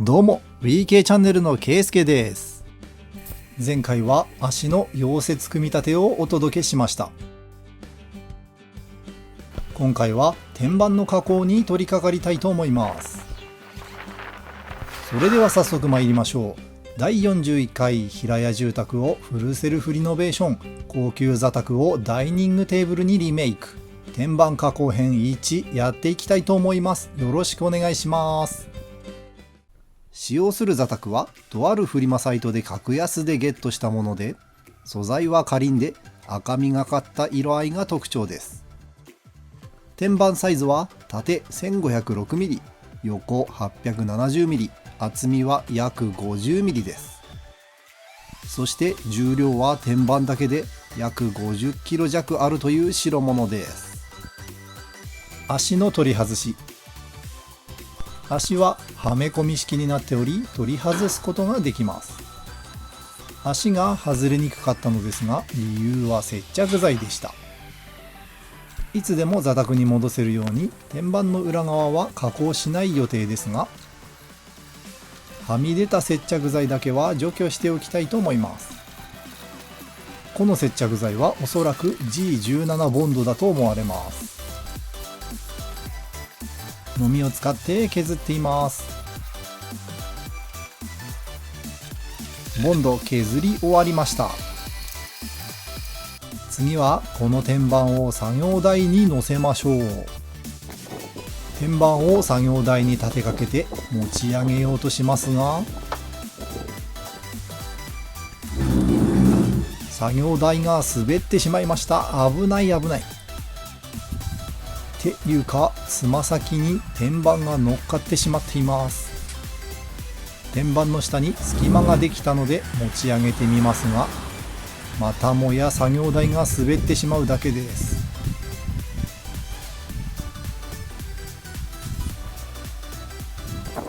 どうも WeK チャンネルのケイスケです。前回は足の溶接組み立てをお届けしました。今回は天板の加工に取り掛かりたいと思います。それでは早速参りましょう。第41回平屋住宅をフルセルフリノベーション、高級座卓をダイニングテーブルにリメイク、天板加工編1やっていきたいと思います。よろしくお願いします。使用する座卓はとあるフリマサイトで格安でゲットしたもので、素材はカリンで赤みがかった色合いが特徴です。天板サイズは縦 1506mm、横 870mm、厚みは約 50mm です。そして重量は天板だけで約 50kg 弱あるという代物です。足の取り外し。足ははめ込み式になっており、取り外すことができます。足が外れにくかったのですが、理由は接着剤でした。いつでも座卓に戻せるように天板の裏側は加工しない予定ですが、はみ出た接着剤だけは除去しておきたいと思います。この接着剤はおそらく G17 ボンドだと思われます。のみを使って削っています。ボンド削り終わりました。次はこの天板を作業台に乗せましょう。天板を作業台に立てかけて持ち上げようとしますが、作業台が滑ってしまいました。危ない危ない。っていうか、つま先に天板が乗っかってしまっています。天板の下に隙間ができたので持ち上げてみますが、またもや作業台が滑ってしまうだけです。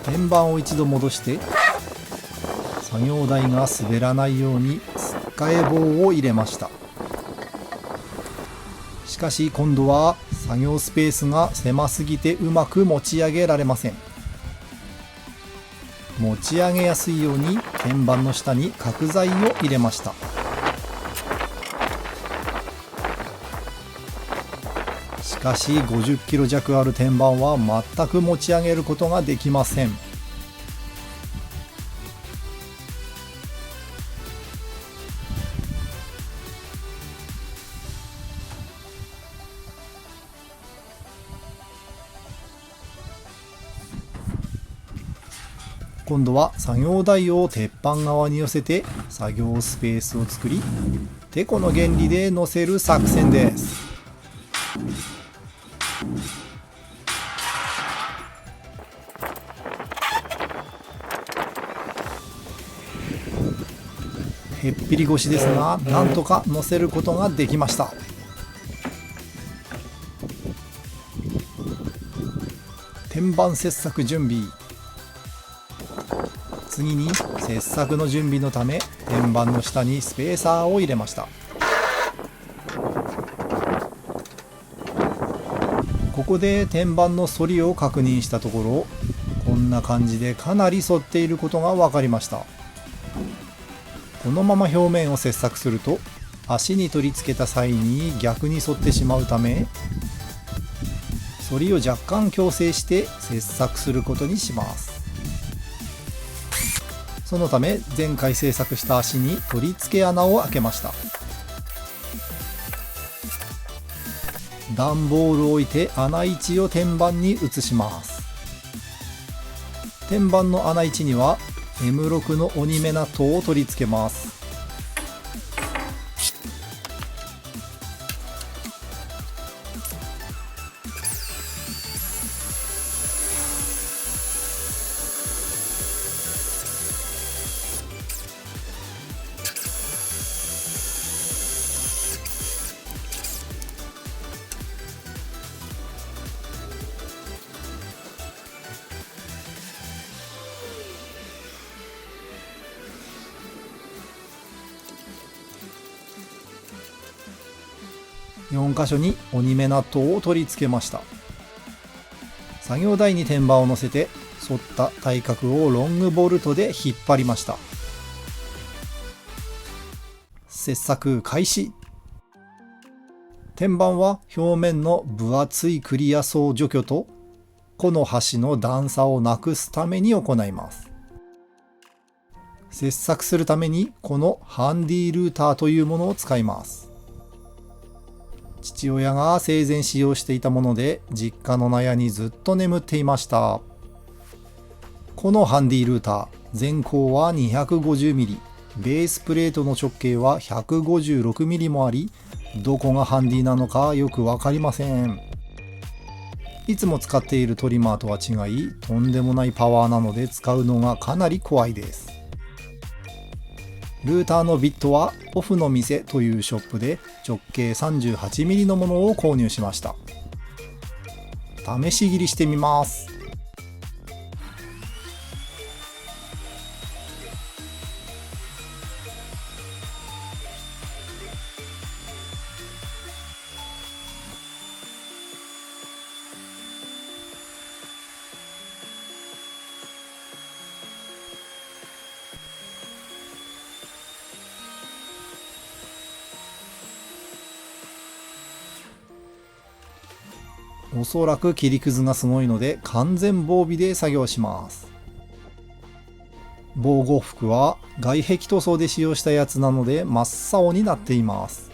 天板を一度戻して作業台が滑らないようにつっかえ棒を入れました。しかし今度は作業スペースが狭すぎてうまく持ち上げられません。持ち上げやすいように天板の下に角材を入れました。しかし 50kg 弱ある天板は全く持ち上げることができません。今度は作業台を鉄板側に寄せて作業スペースを作り、てこの原理で乗せる作戦です。へっぴり腰ですが、なんとか乗せることができました。天板切削準備。次に切削の準備のため天板の下にスペーサーを入れました。ここで天板の反りを確認したところ、こんな感じでかなり反っていることが分かりました。このまま表面を切削すると足に取り付けた際に逆に反ってしまうため、反りを若干矯正して切削することにします。そのため前回製作した足に取り付け穴を開けました。段ボールを置いて穴位置を天板に移します。天板の穴位置には M6 の鬼目ナットを取り付けます。4箇所に鬼目ナットを取り付けました。作業台に天板を乗せて反った対角をロングボルトで引っ張りました。切削開始。天板は表面の分厚いクリア層除去とこの端の段差をなくすために行います。切削するためにこのハンディルーターというものを使います。父親が生前使用していたもので実家の納屋にずっと眠っていました。このハンディルーター、全高は 250mm、ベースプレートの直径は 156mm もあり、どこがハンディなのかよくわかりません。いつも使っているトリマーとは違い、とんでもないパワーなので使うのがかなり怖いです。ルーターのビットはオフの店というショップで直径 38mm のものを購入しました。試し切りしてみます。おそらく切りくずがすごいので完全防備で作業します。防護服は外壁塗装で使用したやつなので真っ青になっています。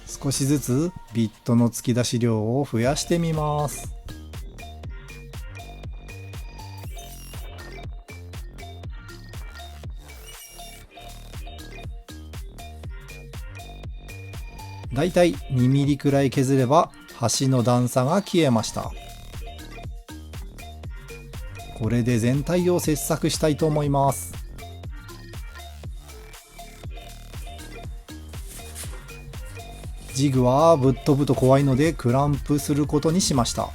少しずつビットの突き出し量を増やしてみます。だいたい 2mm くらい削れば端の段差が消えました。これで全体を切削したいと思います。ジグはぶっ飛ぶと怖いのでクランプすることにしました。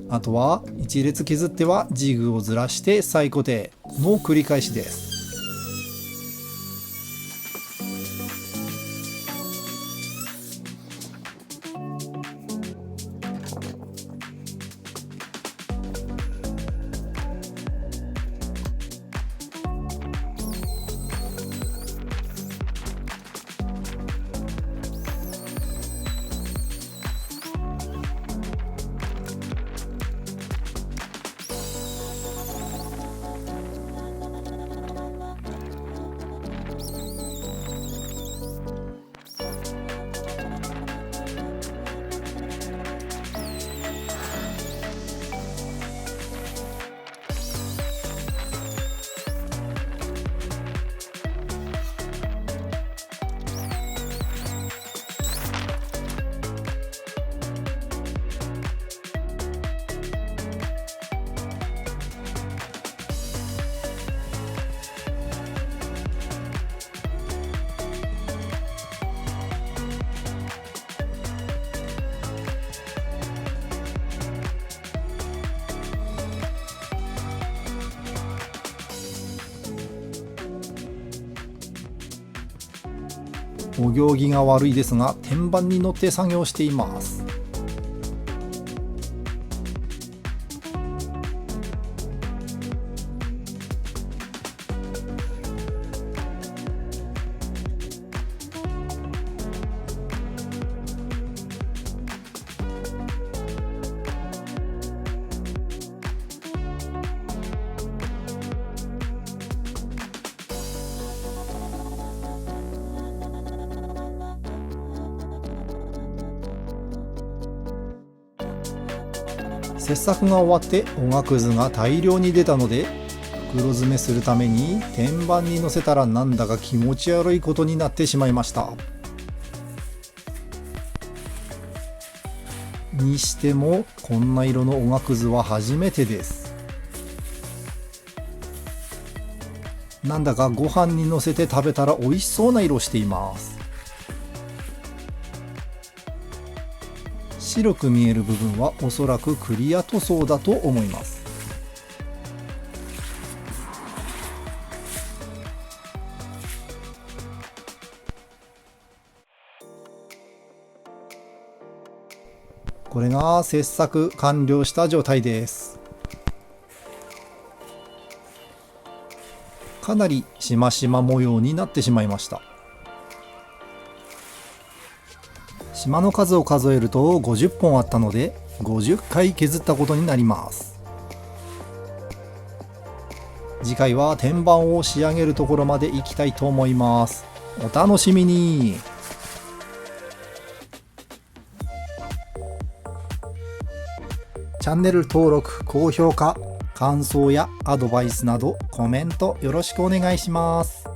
あとは一列削ってはジグをずらして再固定の繰り返しです。お行儀が悪いですが天板に乗って作業しています。切削が終わっておがくずが大量に出たので袋詰めするために天板に乗せたらなんだか気持ち悪いことになってしまいました。にしてもこんな色のおがくずは初めてです。なんだかご飯にのせて食べたら美味しそうな色しています。白く見える部分はおそらくクリア塗装だと思います。ここれが切削完了した状態です。かなりしましま模様になってしまいました。島の数を数えると50本あったので50回削ったことになります。次回は天板を仕上げるところまで行きたいと思います。お楽しみに。チャンネル登録、高評価、感想やアドバイスなどコメントよろしくお願いします。